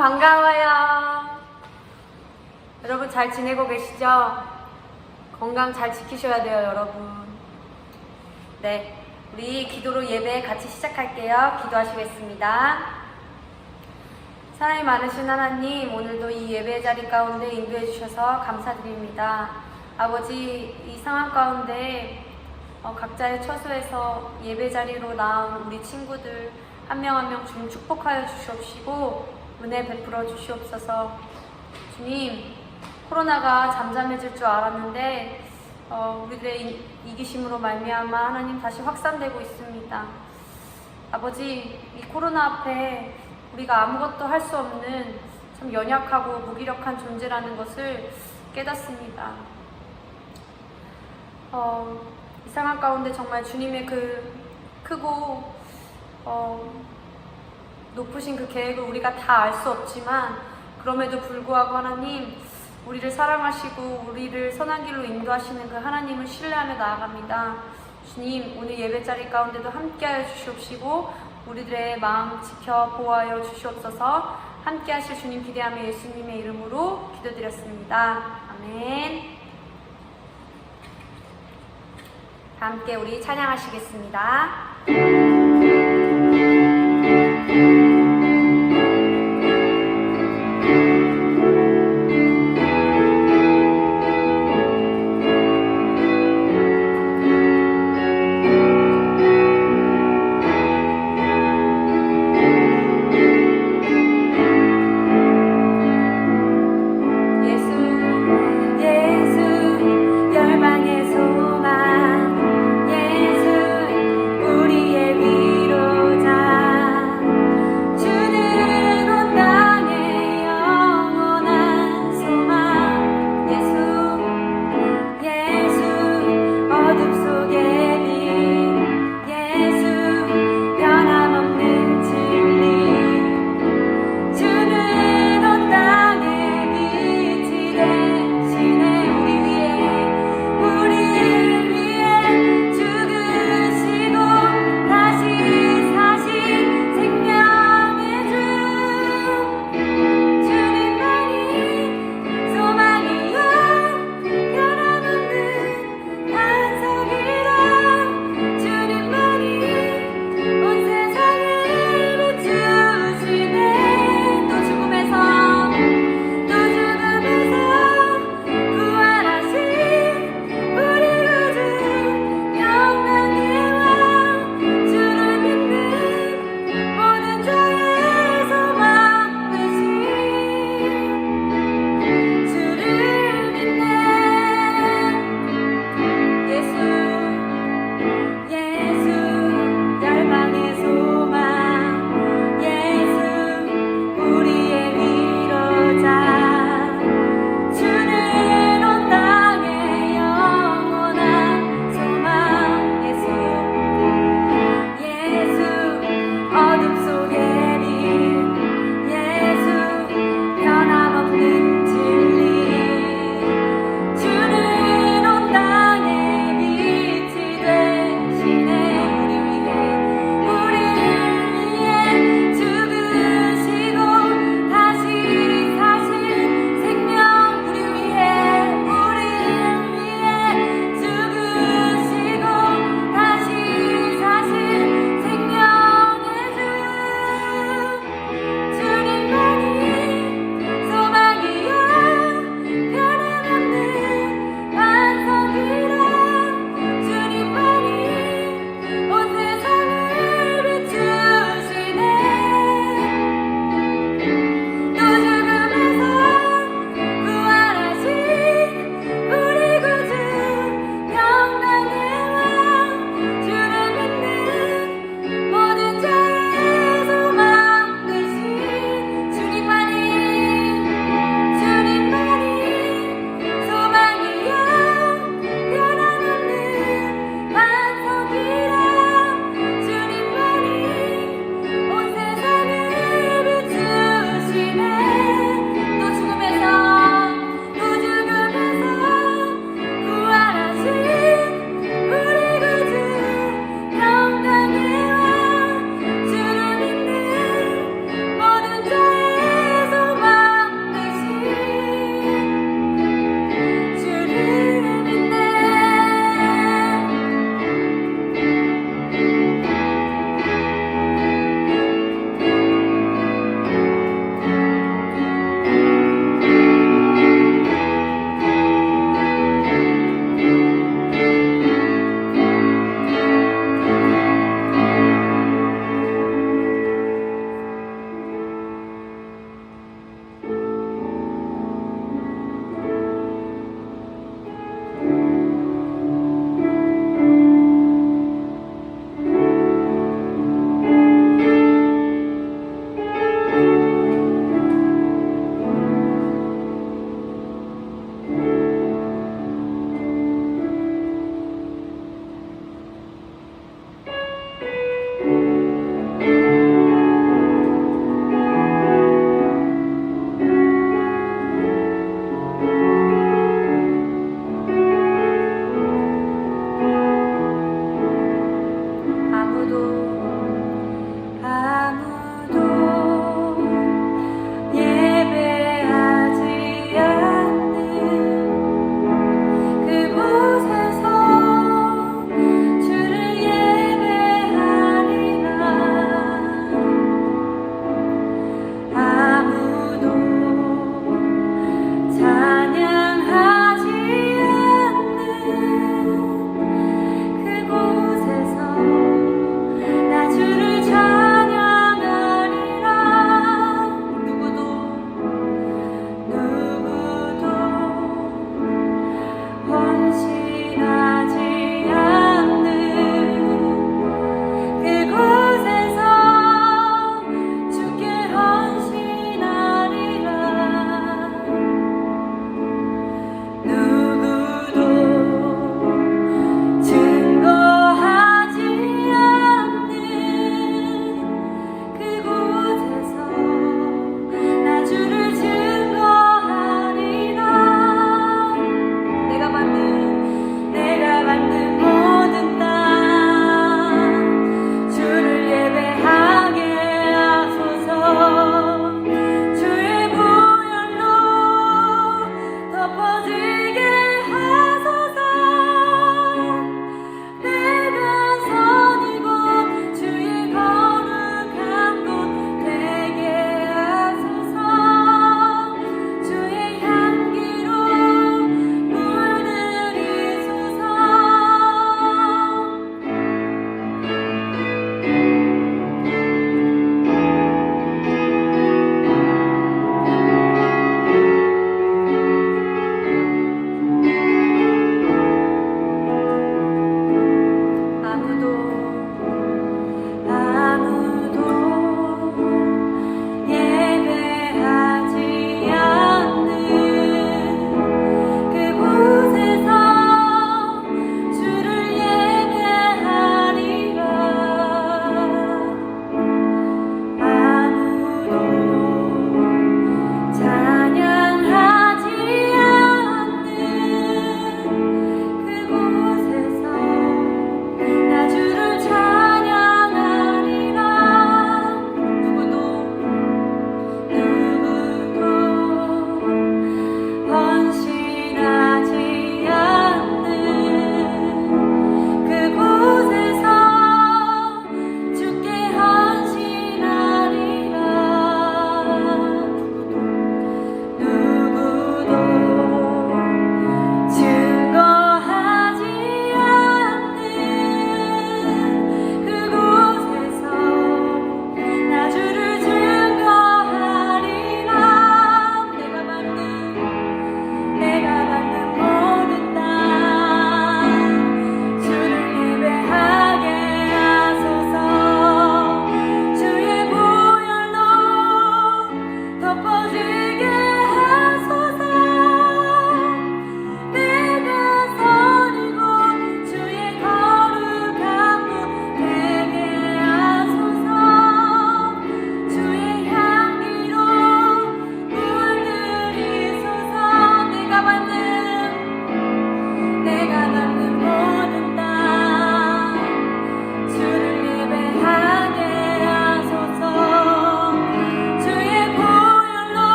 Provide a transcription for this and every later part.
반가워요. 여러분 잘 지내고 계시죠? 건강 잘 지키셔야 돼요, 여러분. 네, 우리 기도로 예배 같이 시작할게요. 기도하시겠습니다. 사랑이 많으신 하나님, 오늘도 이 예배 자리 가운데 인도해 주셔서 감사드립니다. 아버지, 이 상황 가운데 각자의 처소에서 예배 자리로 나온 우리 친구들 한 명 한 명 주님 축복하여 주시옵시고 은혜 베풀어 주시옵소서. 주님, 코로나가 잠잠해질 줄 알았는데 우리들의 이기심으로 말미암아 하나님 다시 확산되고 있습니다. 아버지, 이 코로나 앞에 우리가 아무것도 할 수 없는 참 연약하고 무기력한 존재라는 것을 깨닫습니다. 이 상황 가운데 정말 주님의 그 크고 높으신 그 계획을 우리가 다 알 수 없지만 그럼에도 불구하고 하나님, 우리를 사랑하시고 우리를 선한 길로 인도하시는 그 하나님을 신뢰하며 나아갑니다. 주님, 오늘 예배자리 가운데도 함께하여 주시옵시고 우리들의 마음 지켜 보호하여 주시옵소서. 함께하실 주님 기대하며 예수님의 이름으로 기도드렸습니다. 아멘. 함께 우리 찬양하시겠습니다. 열방의 소망, 예수 우리의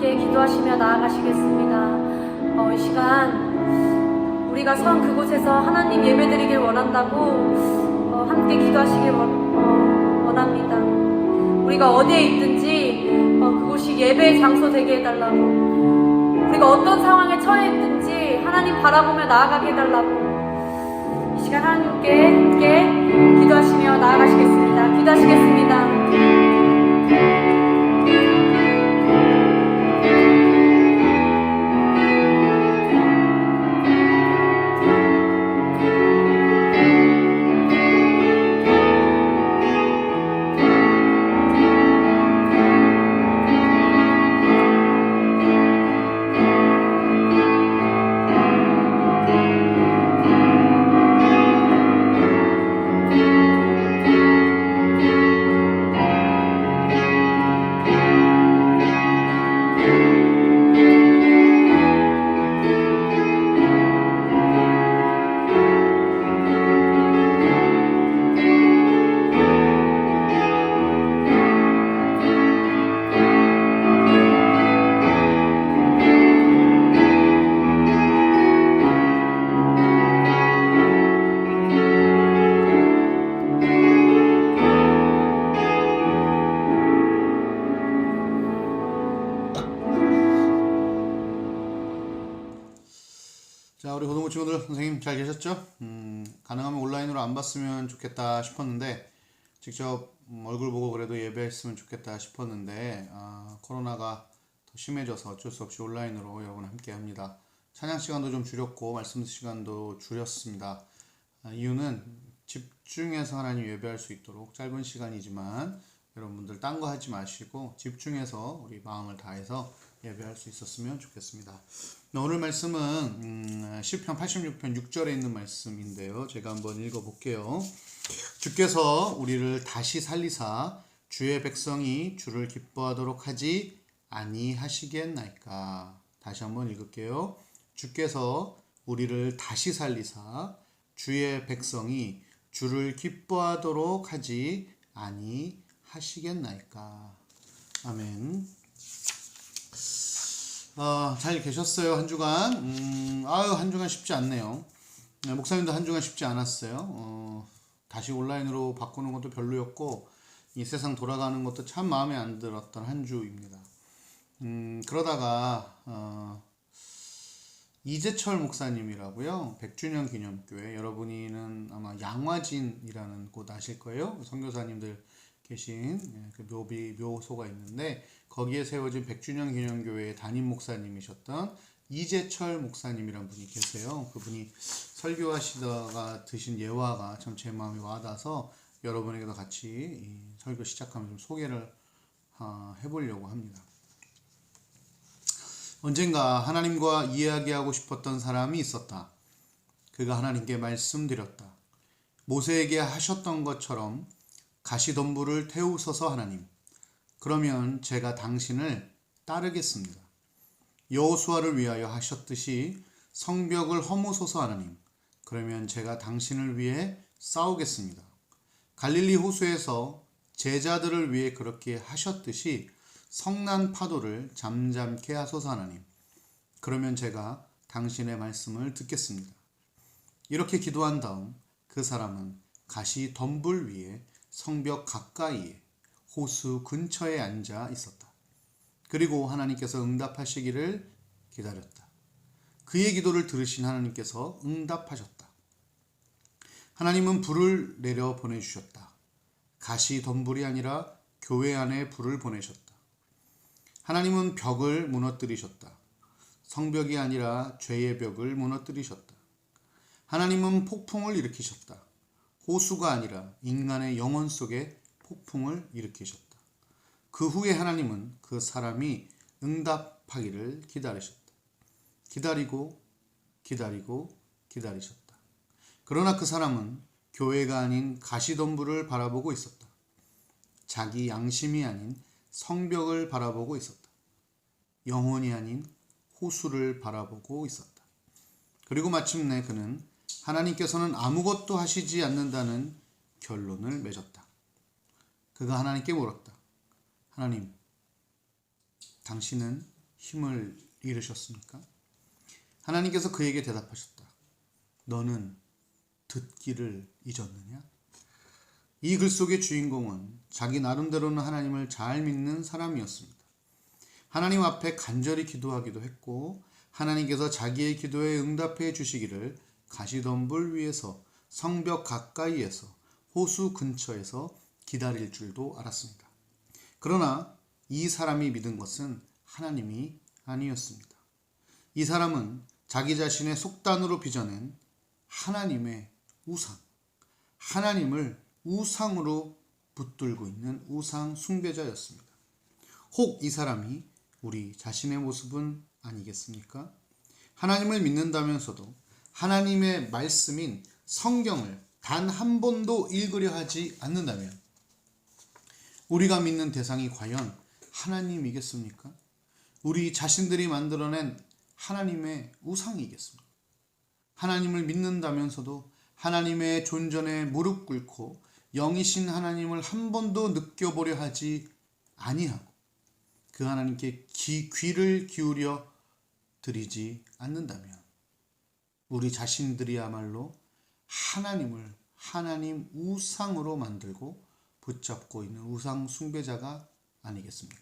함께 기도하시며 나아가시겠습니다. 이 시간 우리가 선 그곳에서 하나님 예배드리길 원한다고 함께 기도하시길 원합니다. 우리가 어디에 있든지 그곳이 예배의 장소 되게 해달라고, 우리가 어떤 상황에 처해 있든지 하나님 바라보며 나아가게 해달라고 이 시간 하나님께 함께 기도하시며 나아가시겠습니다. 기도하시겠습니다. 자, 우리 고등부 친구들, 선생님 잘 계셨죠? 가능하면 온라인으로 안 봤으면 좋겠다 싶었는데, 직접 얼굴 보고 그래도 예배했으면 좋겠다 싶었는데, 코로나가 더 심해져서 어쩔 수 없이 온라인으로 여러분 함께 합니다. 찬양 시간도 좀 줄였고 말씀 시간도 줄였습니다. 이유는 집중해서 하나님 예배할 수 있도록, 짧은 시간이지만 여러분들 딴 거 하지 마시고 집중해서 우리 마음을 다해서 예배할 수 있었으면 좋겠습니다. 오늘 말씀은 시편 86편 6절에 있는 말씀인데요. 제가 한번 읽어볼게요. 주께서 우리를 다시 살리사 주의 백성이 주를 기뻐하도록 하지 아니하시겠나이까. 다시 한번 읽을게요. 주께서 우리를 다시 살리사 주의 백성이 주를 기뻐하도록 하지 아니하시겠나이까. 아멘. 잘 계셨어요? 한 주간? 한 주간 쉽지 않네요. 목사님도 한 주간 쉽지 않았어요. 다시 온라인으로 바꾸는 것도 별로였고, 이 세상 돌아가는 것도 참 마음에 안 들었던 한 주입니다. 그러다가 이재철 목사님이라고요, 100주년 기념교회, 여러분이는 아마 양화진이라는 곳 아실 거예요. 선교사님들 계신 그 묘소가 있는데, 거기에 세워진 100주년 기념교회의 담임 목사님이셨던 이재철 목사님이란 분이 계세요. 그분이 설교하시다가 드신 예화가 참 제 마음에 와닿아서 여러분에게도 같이 이 설교 시작하면 좀 소개를 해보려고 합니다. 언젠가 하나님과 이야기하고 싶었던 사람이 있었다. 그가 하나님께 말씀드렸다. 모세에게 하셨던 것처럼 가시덤불을 태우소서 하나님. 그러면 제가 당신을 따르겠습니다. 여호수아를 위하여 하셨듯이 성벽을 허무소서 하나님. 그러면 제가 당신을 위해 싸우겠습니다. 갈릴리 호수에서 제자들을 위해 그렇게 하셨듯이 성난 파도를 잠잠케 하소서 하나님. 그러면 제가 당신의 말씀을 듣겠습니다. 이렇게 기도한 다음 그 사람은 가시덤불 위에 성벽 가까이에 호수 근처에 앉아 있었다. 그리고 하나님께서 응답하시기를 기다렸다. 그의 기도를 들으신 하나님께서 응답하셨다. 하나님은 불을 내려 보내주셨다. 가시덤불이 아니라 교회 안에 불을 보내셨다. 하나님은 벽을 무너뜨리셨다. 성벽이 아니라 죄의 벽을 무너뜨리셨다. 하나님은 폭풍을 일으키셨다. 호수가 아니라 인간의 영혼 속에 폭풍을 일으키셨다. 그 후에 하나님은 그 사람이 응답하기를 기다리셨다. 기다리고 기다리셨다. 그러나 그 사람은 교회가 아닌 가시덤불을 바라보고 있었다. 자기 양심이 아닌 성벽을 바라보고 있었다. 영혼이 아닌 호수를 바라보고 있었다. 그리고 마침내 그는 하나님께서는 아무것도 하시지 않는다는 결론을 맺었다. 그가 하나님께 물었다. 하나님, 당신은 힘을 잃으셨습니까? 하나님께서 그에게 대답하셨다. 너는 듣기를 잊었느냐? 이 글 속의 주인공은 자기 나름대로는 하나님을 잘 믿는 사람이었습니다. 하나님 앞에 간절히 기도하기도 했고 하나님께서 자기의 기도에 응답해 주시기를 가시덤불 위에서 성벽 가까이에서 호수 근처에서 기다릴 줄도 알았습니다. 그러나 이 사람이 믿은 것은 하나님이 아니었습니다. 이 사람은 자기 자신의 속단으로 빚어낸 하나님의 우상, 하나님을 우상으로 붙들고 있는 우상 숭배자였습니다. 혹 이 사람이 우리 자신의 모습은 아니겠습니까? 하나님을 믿는다면서도 하나님의 말씀인 성경을 단 한 번도 읽으려 하지 않는다면 우리가 믿는 대상이 과연 하나님이겠습니까? 우리 자신들이 만들어낸 하나님의 우상이겠습니까? 하나님을 믿는다면서도 하나님의 존전에 무릎 꿇고 영이신 하나님을 한 번도 느껴보려 하지 아니하고 그 하나님께 귀를 기울여 드리지 않는다면 우리 자신들이야말로 하나님을 하나님 우상으로 만들고 붙잡고 있는 우상 숭배자가 아니겠습니까?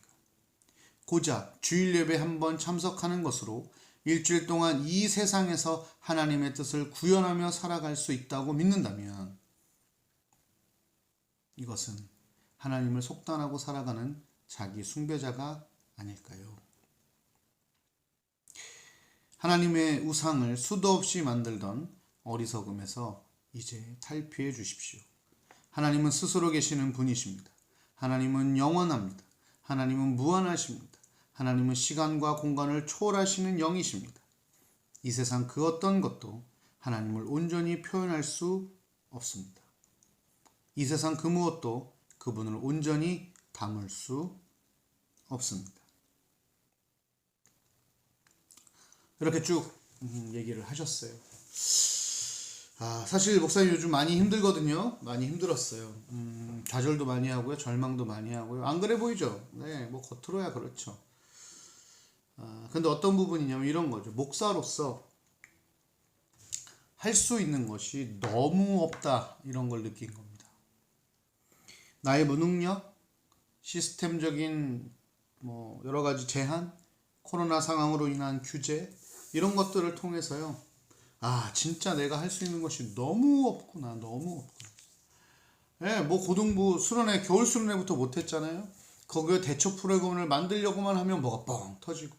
고작 주일 예배 한번 참석하는 것으로 일주일 동안 이 세상에서 하나님의 뜻을 구현하며 살아갈 수 있다고 믿는다면 이것은 하나님을 속단하고 살아가는 자기 숭배자가 아닐까요? 하나님의 우상을 수도 없이 만들던 어리석음에서 이제 탈피해 주십시오. 하나님은 스스로 계시는 분이십니다. 하나님은 영원합니다. 하나님은 무한하십니다. 하나님은 시간과 공간을 초월하시는 영이십니다. 이 세상 그 어떤 것도 하나님을 온전히 표현할 수 없습니다. 이 세상 그 무엇도 그분을 온전히 담을 수 없습니다. 이렇게 쭉 얘기를 하셨어요. 사실 목사님 요즘 많이 힘들거든요. 많이 힘들었어요. 좌절도 많이 하고요. 절망도 많이 하고요. 안 그래 보이죠? 네, 뭐 겉으로야 그렇죠. 근데 어떤 부분이냐면 이런 거죠. 목사로서 할 수 있는 것이 너무 없다. 이런 걸 느낀 겁니다. 나의 무능력, 시스템적인 여러 가지 제한, 코로나 상황으로 인한 규제 이런 것들을 통해서요. 진짜 내가 할 수 있는 것이 너무 없구나. 너무 없구나. 예, 고등부 수련회, 겨울 수련회부터 못했잖아요. 거기에 대처 프로그램을 만들려고만 하면 뭐가 뻥 터지고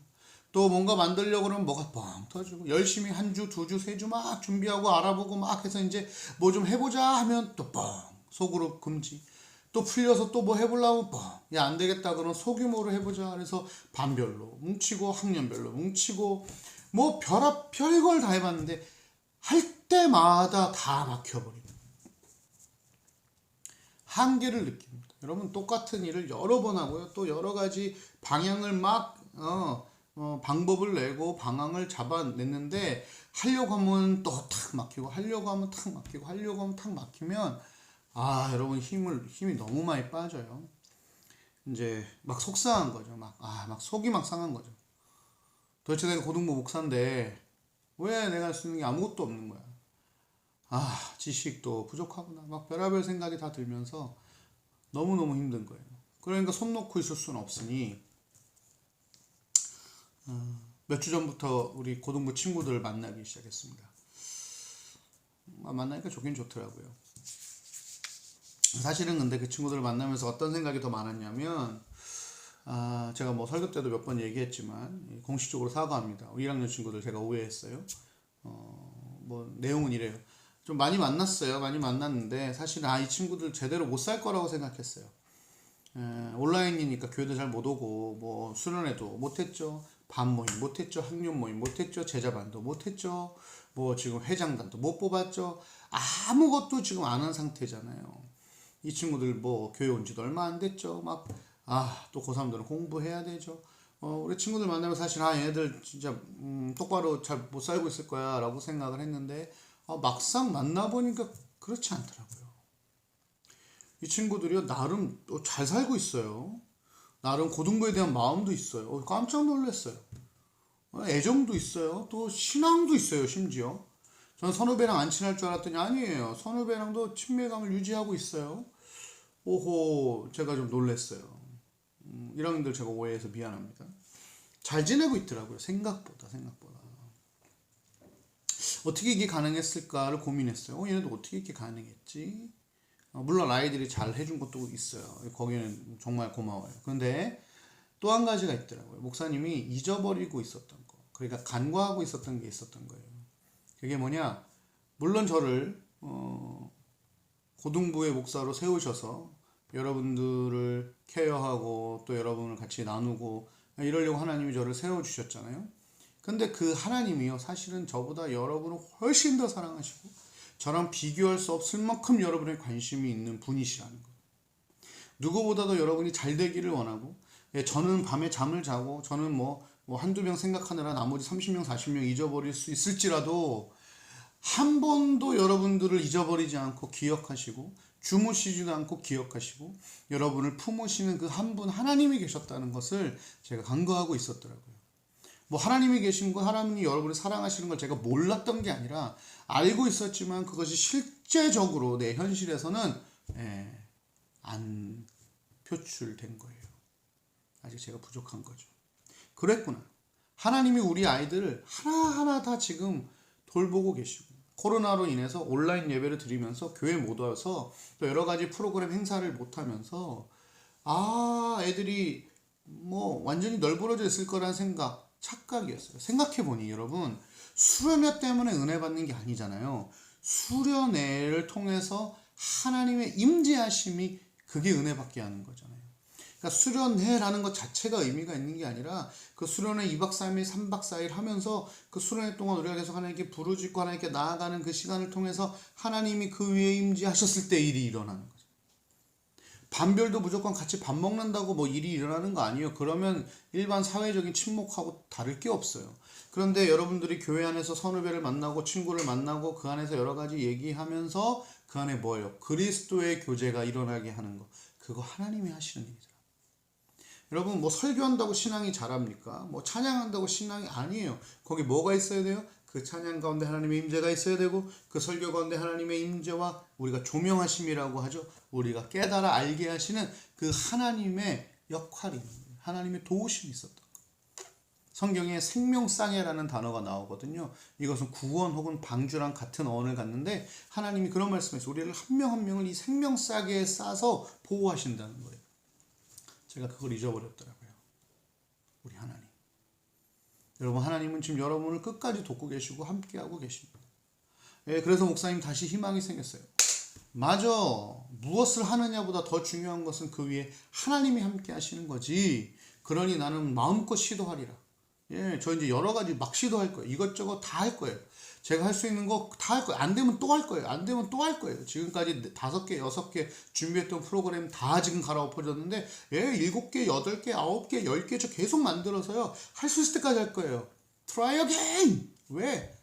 또 뭔가 만들려고 그러면 뭐가 뻥 터지고 열심히 한 주, 두 주, 세 주 막 준비하고 알아보고 막 해서 이제 뭐 좀 해보자 하면 또 뻥 소그룹 금지 또 풀려서 또 뭐 해보려고 뻥 야 안 되겠다 그러면 소규모로 해보자 그래서 반별로 뭉치고 학년별로 뭉치고 뭐 별걸 다 해봤는데 할 때마다 다 막혀버리는 한계를 느낍니다. 여러분 똑같은 일을 여러 번 하고요. 또 여러 가지 방향을 막 방법을 내고 방향을 잡아냈는데 하려고 하면 또 탁 막히고 하려고 하면 탁 막히고 하려고 하면 탁 막히면 여러분 힘이 너무 많이 빠져요. 이제 막 속상한 거죠. 막 속이 막 상한 거죠. 도대체 내가 고등부 목사인데 왜 내가 할 수 있는 게 아무것도 없는 거야. 지식도 부족하구나. 막 별의별 생각이 다 들면서 너무너무 힘든 거예요. 그러니까 손 놓고 있을 수는 없으니 몇 주 전부터 우리 고등부 친구들 만나기 시작했습니다. 만나니까 좋긴 좋더라고요. 사실은 근데 그 친구들을 만나면서 어떤 생각이 더 많았냐면 제가 설교 때도 몇 번 얘기했지만 공식적으로 사과합니다. 1학년 친구들 제가 오해했어요. 내용은 이래요. 좀 많이 만났어요. 많이 만났는데 사실 이 친구들 제대로 못 살 거라고 생각했어요. 온라인이니까 교회도 잘 못 오고 수련회도 못했죠. 반 모임 못했죠. 학년 모임 못했죠. 제자반도 못했죠. 지금 회장단도 못 뽑았죠. 아무것도 지금 안 한 상태잖아요. 이 친구들 교회 온 지도 얼마 안 됐죠. 또 고3들은 공부해야 되죠. 우리 친구들 만나면 사실 얘네들 진짜 똑바로 잘 못 살고 있을 거야 라고 생각을 했는데 막상 만나보니까 그렇지 않더라고요. 이 친구들이요 나름 잘 살고 있어요. 나름 고등부에 대한 마음도 있어요. 깜짝 놀랐어요. 애정도 있어요. 또 신앙도 있어요, 심지어. 저는 선후배랑 안 친할 줄 알았더니 아니에요. 선후배랑도 친밀감을 유지하고 있어요. 오호, 제가 좀 놀랐어요. 1학년들 제가 오해해서 미안합니다. 잘 지내고 있더라고요. 생각보다. 어떻게 이게 가능했을까를 고민했어요. 얘네도 어떻게 이렇게 가능했지? 물론 아이들이 잘 해준 것도 있어요. 거기는 정말 고마워요. 그런데 또 한 가지가 있더라고요. 목사님이 잊어버리고 있었던 거. 그러니까 간과하고 있었던 게 있었던 거예요. 그게 뭐냐? 물론 저를 고등부의 목사로 세우셔서 여러분들을 케어하고 또 여러분을 같이 나누고 이러려고 하나님이 저를 세워주셨잖아요. 근데 그 하나님이요, 사실은 저보다 여러분을 훨씬 더 사랑하시고 저랑 비교할 수 없을 만큼 여러분의 관심이 있는 분이시라는 거예요. 누구보다도 여러분이 잘 되기를 원하고, 저는 밤에 잠을 자고 저는 뭐 한두 명 생각하느라 나머지 30명 40명 잊어버릴 수 있을지라도 한 번도 여러분들을 잊어버리지 않고 기억하시고 주무시지도 않고 기억하시고 여러분을 품으시는 그 한 분 하나님이 계셨다는 것을 제가 간과하고 있었더라고요. 뭐 하나님이 계신 거, 하나님이 여러분을 사랑하시는 걸 제가 몰랐던 게 아니라 알고 있었지만 그것이 실제적으로 내 현실에서는 안 표출된 거예요. 아직 제가 부족한 거죠. 그랬구나. 하나님이 우리 아이들을 하나하나 다 지금 돌보고 계시고, 코로나로 인해서 온라인 예배를 드리면서 교회 못 와서 또 여러 가지 프로그램 행사를 못 하면서 애들이 뭐 완전히 널브러져 있을 거란 생각, 착각이었어요. 생각해보니 여러분, 수련회 때문에 은혜 받는 게 아니잖아요. 수련회를 통해서 하나님의 임재하심이 그게 은혜 받게 하는 거잖아요. 그러니까 수련회라는 것 자체가 의미가 있는 게 아니라 그 수련회 2박 3일 3박 4일 하면서 그 수련회 동안 우리가 계속 하나님께 부르짖고 하나님께 나아가는 그 시간을 통해서 하나님이 그 위에 임재하셨을 때 일이 일어나는 거죠. 반별도 무조건 같이 밥 먹는다고 뭐 일이 일어나는 거 아니에요. 그러면 일반 사회적인 친목하고 다를 게 없어요. 그런데 여러분들이 교회 안에서 선후배를 만나고 친구를 만나고 그 안에서 여러 가지 얘기하면서 그 안에 뭐예요? 그리스도의 교제가 일어나게 하는 거. 그거 하나님이 하시는 일이죠. 여러분, 뭐 설교한다고 신앙이 자랍니까? 뭐 찬양한다고 신앙이 아니에요. 거기 뭐가 있어야 돼요? 그 찬양 가운데 하나님의 임재가 있어야 되고, 그 설교 가운데 하나님의 임재와 우리가 조명하심이라고 하죠. 우리가 깨달아 알게 하시는 그 하나님의 역할이 있는 거예요. 하나님의 도우심이 있었던 거예요. 성경에 생명쌍해라는 단어가 나오거든요. 이것은 구원 혹은 방주랑 같은 어원을 갖는데 하나님이 그런 말씀에서 우리를 한 명 한 명을 이 생명싸개에 싸서 보호하신다는 거예요. 제가 그걸 잊어버렸더라고요. 우리 하나님. 여러분, 하나님은 지금 여러분을 끝까지 돕고 계시고 함께하고 계십니다. 그래서 목사님 다시 희망이 생겼어요. 맞아. 무엇을 하느냐보다 더 중요한 것은 그 위에 하나님이 함께 하시는 거지. 그러니 나는 마음껏 시도하리라. 저 이제 여러 가지 막 시도할 거예요. 이것저것 다 할 거예요. 제가 할 수 있는 거 다 할 거예요. 안 되면 또 할 거예요. 안 되면 또 할 거예요. 지금까지 5개, 6개 준비했던 프로그램 다 지금 갈아엎어졌는데 7개, 8개, 9개, 10개 저 계속 만들어서요. 할 수 있을 때까지 할 거예요. Try again! 왜?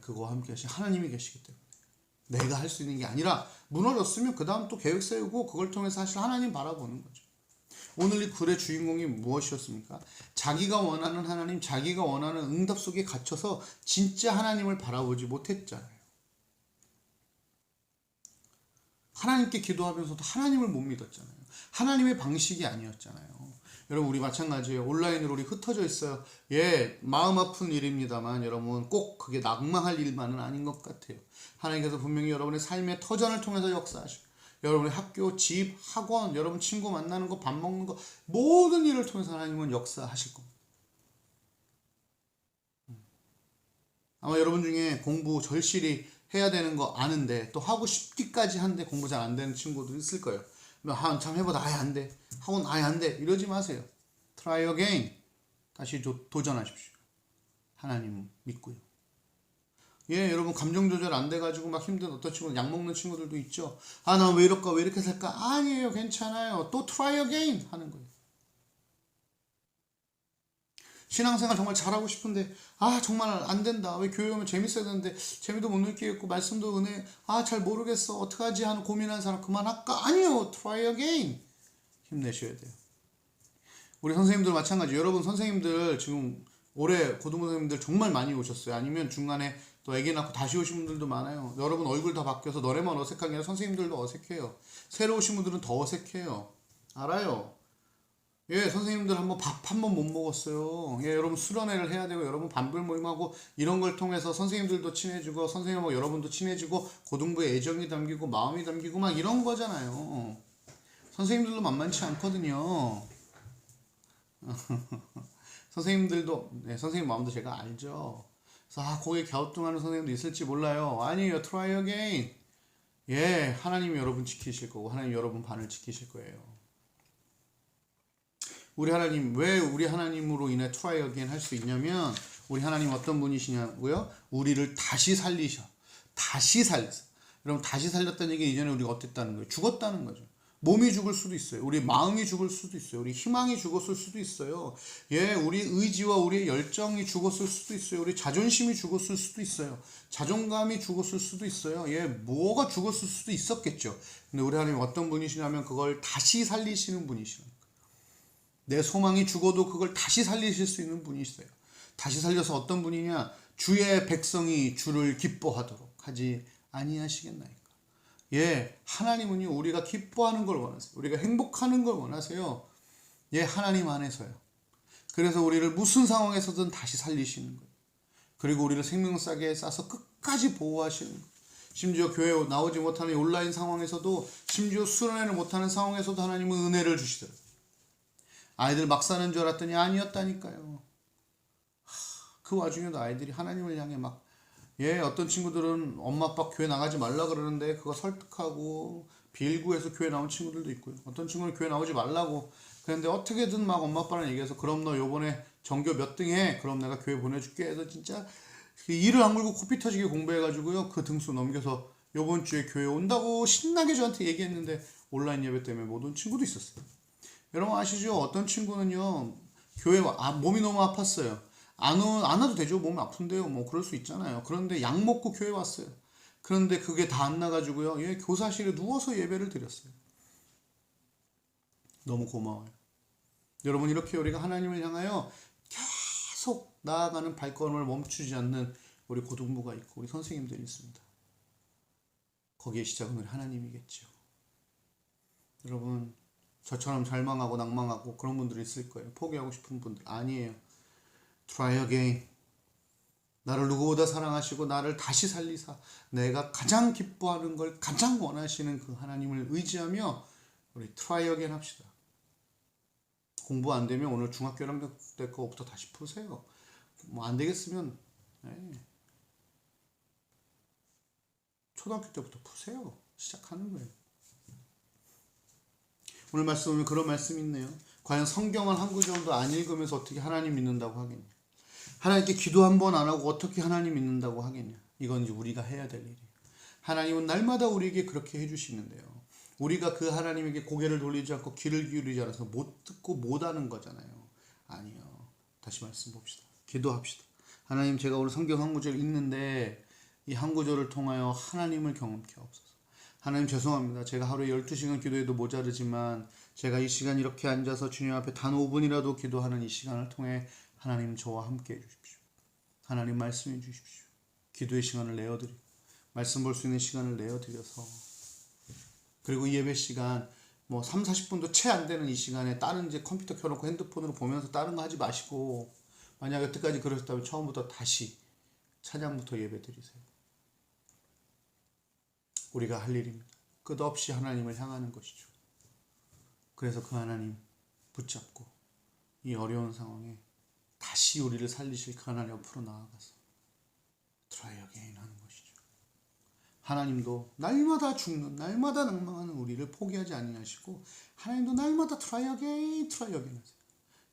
그거 함께 하신 하나님이 계시기 때문에. 내가 할 수 있는 게 아니라 무너졌으면 그 다음 또 계획 세우고 그걸 통해서 사실 하나님 바라보는 거죠. 오늘 이 글의 주인공이 무엇이었습니까? 자기가 원하는 하나님, 자기가 원하는 응답 속에 갇혀서 진짜 하나님을 바라보지 못했잖아요. 하나님께 기도하면서도 하나님을 못 믿었잖아요. 하나님의 방식이 아니었잖아요. 여러분, 우리 마찬가지예요. 온라인으로 우리 흩어져 있어요. 마음 아픈 일입니다만 여러분, 꼭 그게 낙망할 일만은 아닌 것 같아요. 하나님께서 분명히 여러분의 삶의 터전을 통해서 역사하시고, 여러분의 학교, 집, 학원, 여러분 친구 만나는 거, 밥 먹는 거, 모든 일을 통해서 하나님은 역사하실 겁니다. 아마 여러분 중에 공부 절실히 해야 되는 거 아는데 또 하고 싶기까지 한데 공부 잘 안 되는 친구도 있을 거예요. 한참 해보다 아예 안 돼. 학원 아예 안 돼. 이러지 마세요. Try again. 다시 도전하십시오. 하나님 믿고요. 여러분 감정 조절 안 돼가지고 막 힘든 어떤 친구들, 약 먹는 친구들도 있죠. 나 왜 이럴까, 왜 이렇게 살까? 아니에요, 괜찮아요. 또 try again 하는 거예요. 신앙생활 정말 잘하고 싶은데 정말 안 된다. 왜 교회 오면 재밌어야 되는데 재미도 못 느끼겠고 말씀도 은혜 잘 모르겠어. 어떡하지 하는 고민하는 사람 그만할까? 아니요, try again. 힘내셔야 돼요. 우리 선생님들 마찬가지. 여러분 선생님들 지금 올해 고등부 선생님들 정말 많이 오셨어요. 아니면 중간에 또 애기 낳고 다시 오신 분들도 많아요. 여러분 얼굴 다 바뀌어서 너네만 어색한 게 아니라 선생님들도 어색해요. 새로 오신 분들은 더 어색해요. 알아요. 예, 선생님들 한번 밥 한 번 못 먹었어요. 예, 여러분 수련회를 해야 되고 여러분 반불 모임하고 이런 걸 통해서 선생님들도 친해지고 선생님하고 여러분도 친해지고 고등부에 애정이 담기고 마음이 담기고 막 이런 거잖아요. 선생님들도 만만치 않거든요. 선생님들도 네, 선생님 마음도 제가 알죠. 그래서 거기에 갸우뚱하는 선생님도 있을지 몰라요. 아니에요. try again. 예, 하나님이 여러분 지키실 거고 하나님 여러분 반을 지키실 거예요. 우리 하나님, 왜 우리 하나님으로 인해 try again 할 수 있냐면 우리 하나님 어떤 분이시냐고요? 우리를 다시 살리셔. 다시 살렸어. 여러분 다시 살렸다는 얘기는 이전에 우리가 어땠다는 거예요? 죽었다는 거죠. 몸이 죽을 수도 있어요. 우리 마음이 죽을 수도 있어요. 우리 희망이 죽었을 수도 있어요. 예, 우리 의지와 우리의 열정이 죽었을 수도 있어요. 우리 자존심이 죽었을 수도 있어요. 자존감이 죽었을 수도 있어요. 예, 뭐가 죽었을 수도 있었겠죠. 근데 우리 하나님 어떤 분이시냐면 그걸 다시 살리시는 분이시라는 거예요. 내 소망이 죽어도 그걸 다시 살리실 수 있는 분이시세요. 다시 살려서 어떤 분이냐? 주의 백성이 주를 기뻐하도록 하지 아니하시겠나이까. 예, 하나님은요 우리가 기뻐하는 걸 원하세요. 우리가 행복하는 걸 원하세요. 예, 하나님 안에서요. 그래서 우리를 무슨 상황에서든 다시 살리시는 거예요. 그리고 우리를 생명싸게 싸서 끝까지 보호하시는 거예요. 심지어 교회 나오지 못하는 온라인 상황에서도 심지어 수련회를 못하는 상황에서도 하나님은 은혜를 주시더라고요. 아이들 막 사는 줄 알았더니 아니었다니까요. 그 와중에도 아이들이 하나님을 향해 막 어떤 친구들은 엄마 아빠 교회 나가지 말라 그러는데 그거 설득하고 빌구해서 교회 나온 친구들도 있고요. 어떤 친구는 교회 나오지 말라고 그런데 어떻게든 막 엄마 아빠랑 얘기해서 그럼 너 요번에 전교 몇 등 해? 그럼 내가 교회 보내줄게 해서 진짜 이를 악물고 코피 터지게 공부해가지고요. 그 등수 넘겨서 요번 주에 교회 온다고 신나게 저한테 얘기했는데 온라인 예배 때문에 못 온 친구도 있었어요. 여러분 아시죠? 어떤 친구는요 교회 몸이 너무 아팠어요. 안 와도 되죠. 몸이 아픈데요. 뭐 그럴 수 있잖아요. 그런데 약 먹고 교회 왔어요. 그런데 그게 다 안 나가지고요. 교사실에 누워서 예배를 드렸어요. 너무 고마워요. 여러분 이렇게 우리가 하나님을 향하여 계속 나아가는 발걸음을 멈추지 않는 우리 고등부가 있고 우리 선생님들이 있습니다. 거기에 시작은 우리 하나님이겠죠. 여러분 저처럼 절망하고 낭망하고 그런 분들이 있을 거예요. 포기하고 싶은 분들 아니에요. Try again. 나를 누구보다 사랑하시고 나를 다시 살리사 내가 가장 기뻐하는 걸 가장 원하시는 그 하나님을 의지하며 우리 try again 합시다. 공부 안 되면 오늘 중학교 1학년 때 거부터 다시 푸세요. 뭐 안 되겠으면 초등학교 때부터 푸세요. 시작하는 거예요. 오늘 말씀 보면 그런 말씀이 있네요. 과연 성경을 한 구절도 안 읽으면서 어떻게 하나님 믿는다고 하겠냐. 하나님께 기도 한 번 안 하고 어떻게 하나님 믿는다고 하겠냐. 이건 이제 우리가 해야 될 일이에요. 하나님은 날마다 우리에게 그렇게 해주시는데요. 우리가 그 하나님에게 고개를 돌리지 않고 귀를 기울이지 않아서 못 듣고 못 하는 거잖아요. 아니요. 다시 말씀 봅시다. 기도합시다. 하나님 제가 오늘 성경 한 구절 읽는데 이 한 구절을 통하여 하나님을 경험케 하옵소서. 하나님 죄송합니다. 제가 하루에 12시간 기도해도 모자르지만 제가 이 시간 이렇게 앉아서 주님 앞에 단 5분이라도 기도하는 이 시간을 통해 하나님 저와 함께 해주십시오. 하나님 말씀해 주십시오. 기도의 시간을 내어드리고 말씀 볼 수 있는 시간을 내어드려서 그리고 예배 시간 뭐 3, 40분도 채 안 되는 이 시간에 다른 이제 컴퓨터 켜놓고 핸드폰으로 보면서 다른 거 하지 마시고 만약 여태까지 그러셨다면 처음부터 다시 찬양부터 예배 드리세요. 우리가 할 일입니다. 끝없이 하나님을 향하는 것이죠. 그래서 그 하나님 붙잡고 이 어려운 상황에 다시 우리를 살리실 그 하나님 옆으로 나아가서 try again 하는 것이죠. 하나님도 날마다 죽는 날마다 낭망하는 우리를 포기하지 아니하시고 하나님도 날마다 try again 하세요.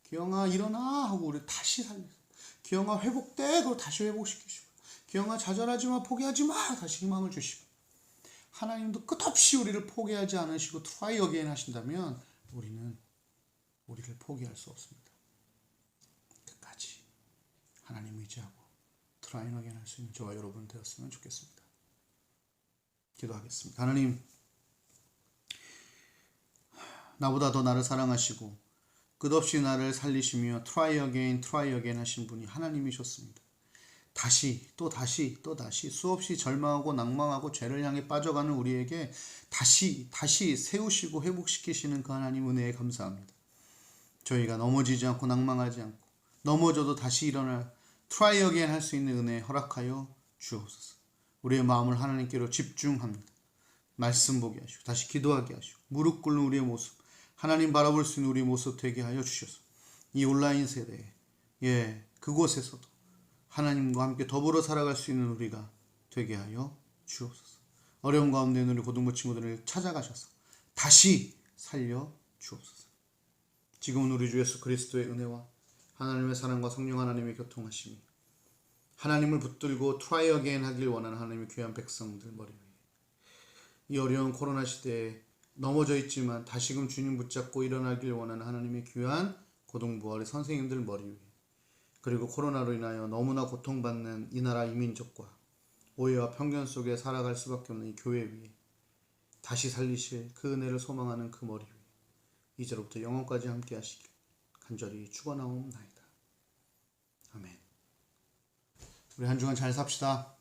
기영아 일어나 하고 우리를 다시 살리세요. 기영아 회복돼 그리고 다시 회복시키시고 기영아 좌절하지마 포기하지마 다시 희망을 주시고 하나님도 끝없이 우리를 포기하지 않으시고 try again 하신다면 우리는 우리를 포기할 수 없습니다. 끝까지 하나님 의지하고 try again 할 수 있는 저와 여러분 되었으면 좋겠습니다. 기도하겠습니다. 하나님 나보다 더 나를 사랑하시고 끝없이 나를 살리시며 try again 하신 분이 하나님이셨습니다. 다시 또 다시 수없이 절망하고 낭망하고 죄를 향해 빠져가는 우리에게 다시 세우시고 회복시키시는 그 하나님 은혜에 감사합니다. 저희가 넘어지지 않고 낭망하지 않고 넘어져도 다시 일어날 try again 할 수 있는 은혜 허락하여 주옵소서. 우리의 마음을 하나님께로 집중합니다. 말씀 보게 하시고 다시 기도하게 하시고 무릎 꿇는 우리의 모습, 하나님 바라볼 수 있는 우리의 모습 되게 하여 주셔서 이 온라인 세대에 그곳에서도 하나님과 함께 더불어 살아갈 수 있는 우리가 되게 하여 주옵소서. 어려운 가운데 있는 우리 고등부 친구들을 찾아가셔서 다시 살려 주옵소서. 지금은 우리 주 예수 그리스도의 은혜와 하나님의 사랑과 성령 하나님의 교통하심이 하나님을 붙들고 try again 하길 원하는 하나님의 귀한 백성들 머리 위에 이 어려운 코로나 시대에 넘어져 있지만 다시금 주님 붙잡고 일어나길 원하는 하나님의 귀한 고등부활의 선생님들 머리 위에 그리고 코로나로 인하여 너무나 고통받는 이 나라 이민족과 오해와 편견 속에 살아갈 수밖에 없는 이 교회 위에 다시 살리실 그 은혜를 소망하는 그 머리 위에 이제로부터 영원까지 함께 하시길 간절히 축원하옵나이다. 아멘. 우리 한 주간 잘 삽시다.